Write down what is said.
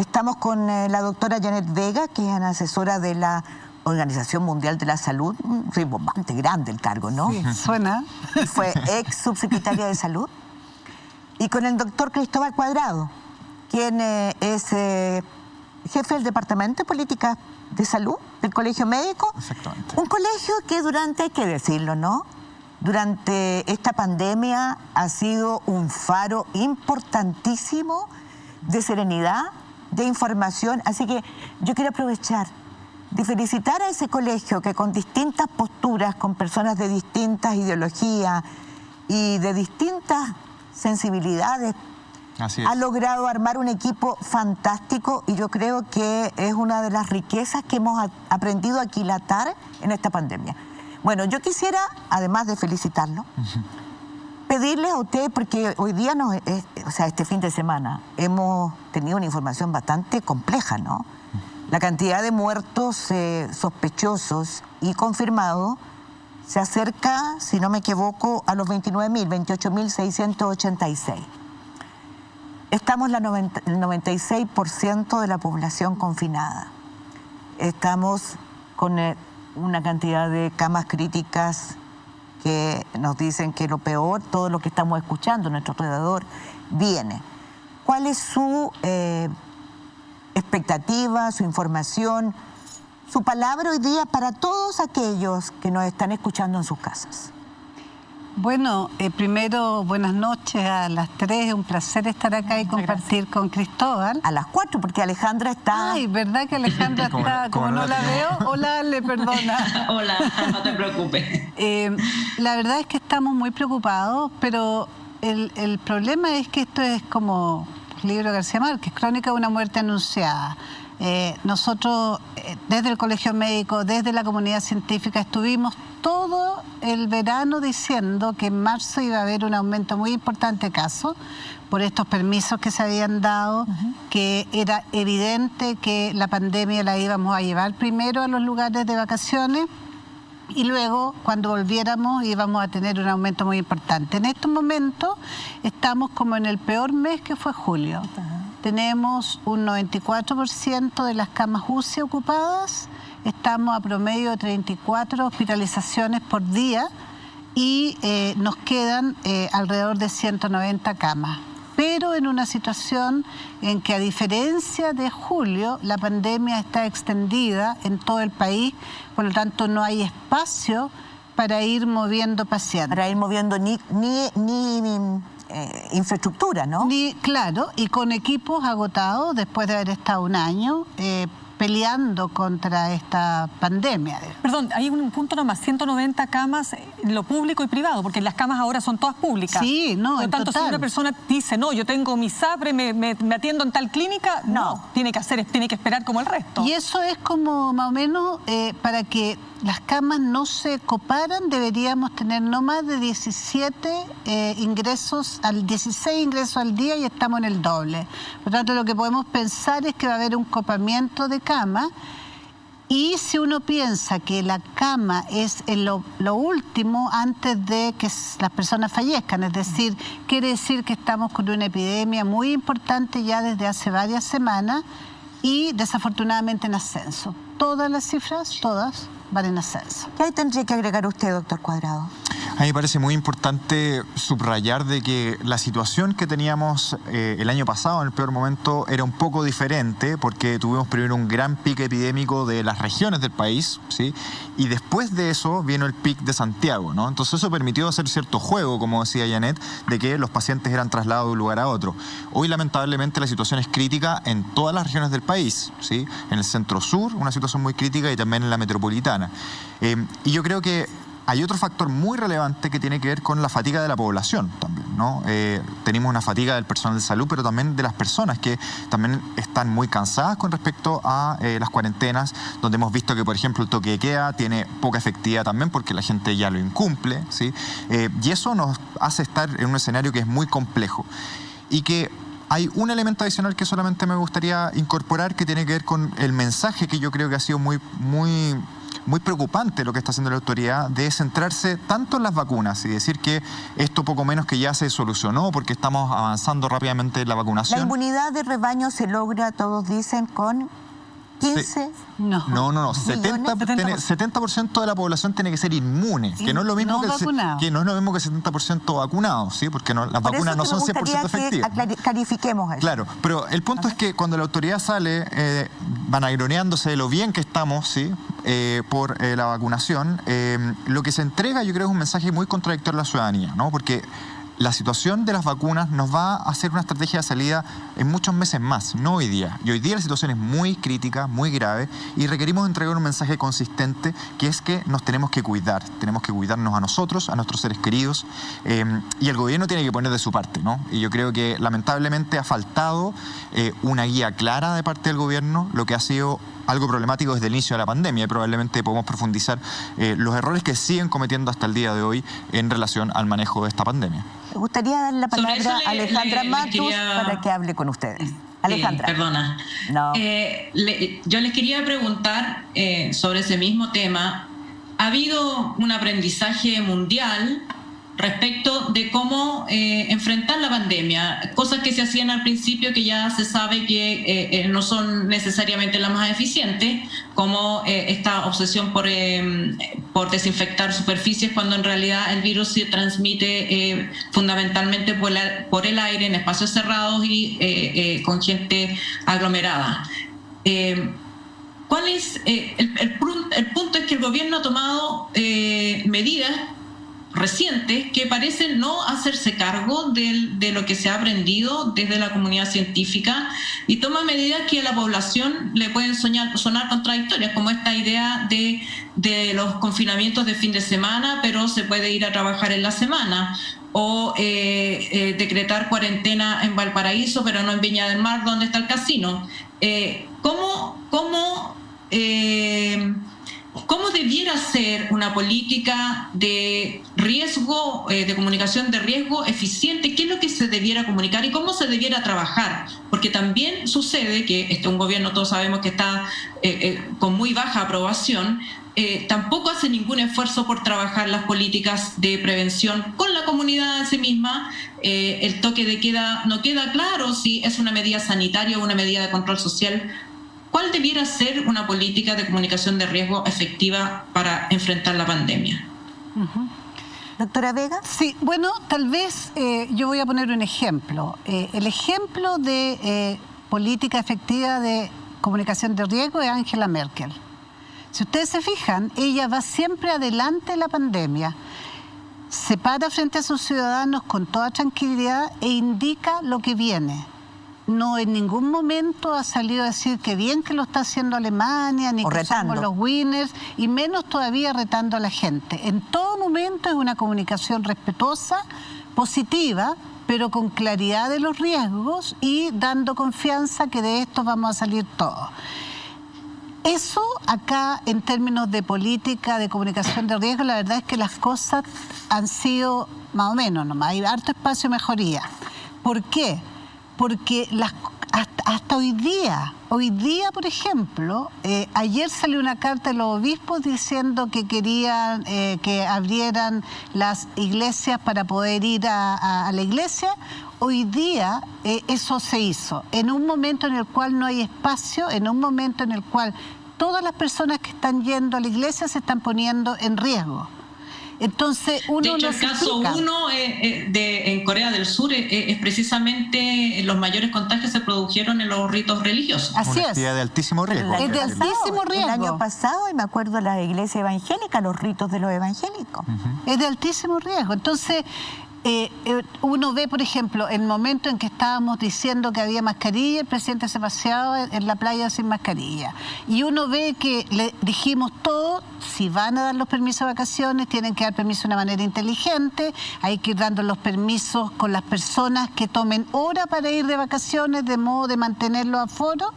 Estamos con la doctora Janet Vega, que es asesora de la Organización Mundial de la Salud. Bastante grande el cargo, ¿no? Sí, suena. Fue ex subsecretaria de Salud. Y con el doctor Cristóbal Cuadrado, quien es jefe del Departamento de Políticas de Salud del Colegio Médico. Exactamente. Un colegio que durante, hay que decirlo, ¿no?, durante esta pandemia ha sido un faro importantísimo de serenidad, de información. Así que yo quiero aprovechar de felicitar a ese colegio que con distintas posturas, con personas de distintas ideologías y de distintas sensibilidades, ha logrado armar un equipo fantástico, y yo creo que es una de las riquezas que hemos aprendido a aquilatar en esta pandemia. Bueno, yo quisiera, además de felicitarlo, pedirle a usted, porque hoy día, este fin de semana, hemos tenido una información bastante compleja, ¿no? La cantidad de muertos sospechosos y confirmados se acerca, si no me equivoco, a los 29.000, 28.686. Estamos el 96% de la población confinada. Estamos con una cantidad de camas críticas que nos dicen que lo peor, todo lo que estamos escuchando a nuestro alrededor, viene. ¿Cuál es su expectativa, su información, su palabra hoy día para todos aquellos que nos están escuchando en sus casas? Bueno, primero, buenas noches a las 3. Es un placer estar acá y compartir con Cristóbal. A las 4, porque Alejandra está... Ay, ¿verdad que Alejandra está? Como no la veo. Hola, Ale, perdona. Hola, no te preocupes. La verdad es que estamos muy preocupados, pero el problema es que esto es como el libro de García Márquez, Crónica de una muerte anunciada. Nosotros, desde el Colegio Médico, desde la comunidad científica, estuvimos todo el verano diciendo que en marzo iba a haber un aumento muy importante de casos por estos permisos que se habían dado, que era evidente que la pandemia la íbamos a llevar primero a los lugares de vacaciones y luego, cuando volviéramos, íbamos a tener un aumento muy importante. En estos momentos estamos como en el peor mes, que fue julio. Tenemos un 94% de las camas UCI ocupadas, estamos a promedio de 34 hospitalizaciones por día y nos quedan alrededor de 190 camas. Pero en una situación en que, a diferencia de julio, la pandemia está extendida en todo el país, por lo tanto no hay espacio para ir moviendo pacientes. Para ir moviendo ni infraestructura, ¿no? Claro, y con equipos agotados después de haber estado un año peleando contra esta pandemia. Perdón, hay un punto nomás, 190 camas en lo público y privado, porque las camas ahora son todas públicas. Sí, no, por lo tanto, total. Si una persona dice, no, yo tengo mi SAPRE, me atiendo en tal clínica, no, tiene que esperar como el resto. Y eso es como, más o menos, para que las camas no se coparan, deberíamos tener no más de 16 ingresos al día, y estamos en el doble. Por lo tanto, lo que podemos pensar es que va a haber un copamiento de camas, y si uno piensa que la cama es lo último antes de que las personas fallezcan, es decir, quiere decir que estamos con una epidemia muy importante ya desde hace varias semanas y desafortunadamente en ascenso. Todas las cifras, todas, van en ascenso. ¿Qué tendría que agregar usted, doctor Cuadrado? A mí me parece muy importante subrayar de que la situación que teníamos el año pasado, en el peor momento, era un poco diferente, porque tuvimos primero un gran pico epidémico de las regiones del país, ¿sí? Y después de eso vino el pic de Santiago, ¿no? Entonces eso permitió hacer cierto juego, como decía Janet, de que los pacientes eran trasladados de un lugar a otro. Hoy, lamentablemente, la situación es crítica en todas las regiones del país, ¿sí? En el centro-sur, una situación muy crítica, y también en la metropolitana. Y yo creo que hay otro factor muy relevante que tiene que ver con la fatiga de la población también, ¿no? Tenemos una fatiga del personal de salud, pero también de las personas, que también están muy cansadas con respecto a las cuarentenas, donde hemos visto que, por ejemplo, el toque de queda tiene poca efectividad también porque la gente ya lo incumple, ¿sí? Y eso nos hace estar en un escenario que es muy complejo. Y que hay un elemento adicional que solamente me gustaría incorporar, que tiene que ver con el mensaje que yo creo que ha sido muy muy preocupante lo que está haciendo la autoridad de centrarse tanto en las vacunas y decir que esto poco menos que ya se solucionó porque estamos avanzando rápidamente en la vacunación. La inmunidad de rebaño se logra, todos dicen, con 15... No. 70% de la población tiene que ser inmune, que no es lo mismo que no es lo mismo que 70% vacunados, ¿sí? Porque las vacunas no son 100% efectivas. Clarifiquemos eso. Claro, pero el punto es que cuando la autoridad sale vanagloneándose de lo bien que estamos, ¿sí? Por la vacunación, lo que se entrega yo creo es un mensaje muy contradictorio a la ciudadanía, ¿no? Porque la situación de las vacunas nos va a hacer una estrategia de salida en muchos meses más, no hoy día. Y hoy día la situación es muy crítica, muy grave, y requerimos entregar un mensaje consistente, que es que nos tenemos que cuidar. Tenemos que cuidarnos a nosotros, a nuestros seres queridos, y el gobierno tiene que poner de su parte, ¿no? Y yo creo que lamentablemente ha faltado una guía clara de parte del gobierno, lo que ha sido algo problemático desde el inicio de la pandemia, y probablemente podemos profundizar los errores que siguen cometiendo hasta el día de hoy en relación al manejo de esta pandemia. Me gustaría dar la palabra a Alejandra Matus para que hable con ustedes. Alejandra. Perdona. No. Yo les quería preguntar sobre ese mismo tema. ¿Ha habido un aprendizaje mundial respecto de cómo enfrentar la pandemia? Cosas que se hacían al principio que ya se sabe que no son necesariamente las más eficientes, como esta obsesión por desinfectar superficies, cuando en realidad el virus se transmite fundamentalmente por el aire, en espacios cerrados y con gente aglomerada. ¿Cuál es el punto? Es que el gobierno ha tomado medidas recientes que parecen no hacerse cargo de lo que se ha aprendido desde la comunidad científica, y toma medidas que a la población le pueden sonar contradictorias, como esta idea de los confinamientos de fin de semana, pero se puede ir a trabajar en la semana, o decretar cuarentena en Valparaíso, pero no en Viña del Mar, donde está el casino. ¿Cómo debiera ser una política de riesgo, de comunicación de riesgo eficiente? ¿Qué es lo que se debiera comunicar y cómo se debiera trabajar? Porque también sucede que un gobierno, todos sabemos que está con muy baja aprobación, tampoco hace ningún esfuerzo por trabajar las políticas de prevención con la comunidad en sí misma. El toque de queda no queda claro si es una medida sanitaria o una medida de control social. ¿Cuál debiera ser una política de comunicación de riesgo efectiva para enfrentar la pandemia? Doctora Vega. Sí, bueno, tal vez yo voy a poner un ejemplo. El ejemplo de política efectiva de comunicación de riesgo es Angela Merkel. Si ustedes se fijan, ella va siempre adelante de la pandemia, se para frente a sus ciudadanos con toda tranquilidad e indica lo que viene. No en ningún momento ha salido a decir que bien que lo está haciendo Alemania, ni que somos los winners, y menos todavía retando a la gente. En todo momento es una comunicación respetuosa, positiva, pero con claridad de los riesgos y dando confianza que de esto vamos a salir todos. Eso acá, en términos de política de comunicación de riesgo, la verdad es que las cosas han sido más o menos nomás, hay harto espacio de mejoría. ¿Por qué? Porque hasta hoy día, por ejemplo, ayer salió una carta de los obispos diciendo que querían que abrieran las iglesias para poder ir a la iglesia. Hoy día eso se hizo, en un momento en el cual no hay espacio, en un momento en el cual todas las personas que están yendo a la iglesia se están poniendo en riesgo. Entonces, de hecho, el caso 1 en Corea del Sur es precisamente los mayores contagios se produjeron en los ritos religiosos. Así es. De altísimo riesgo. Es de altísimo riesgo. El año pasado, y me acuerdo de la iglesia evangélica, los ritos de los evangélicos. Es de altísimo riesgo. Entonces, uno ve, por ejemplo, el momento en que estábamos diciendo que había mascarilla, el presidente se paseaba en la playa sin mascarilla. Y uno ve que le dijimos todo, si van a dar los permisos de vacaciones, tienen que dar permiso de una manera inteligente, hay que ir dando los permisos con las personas que tomen hora para ir de vacaciones, de modo de mantener los aforos.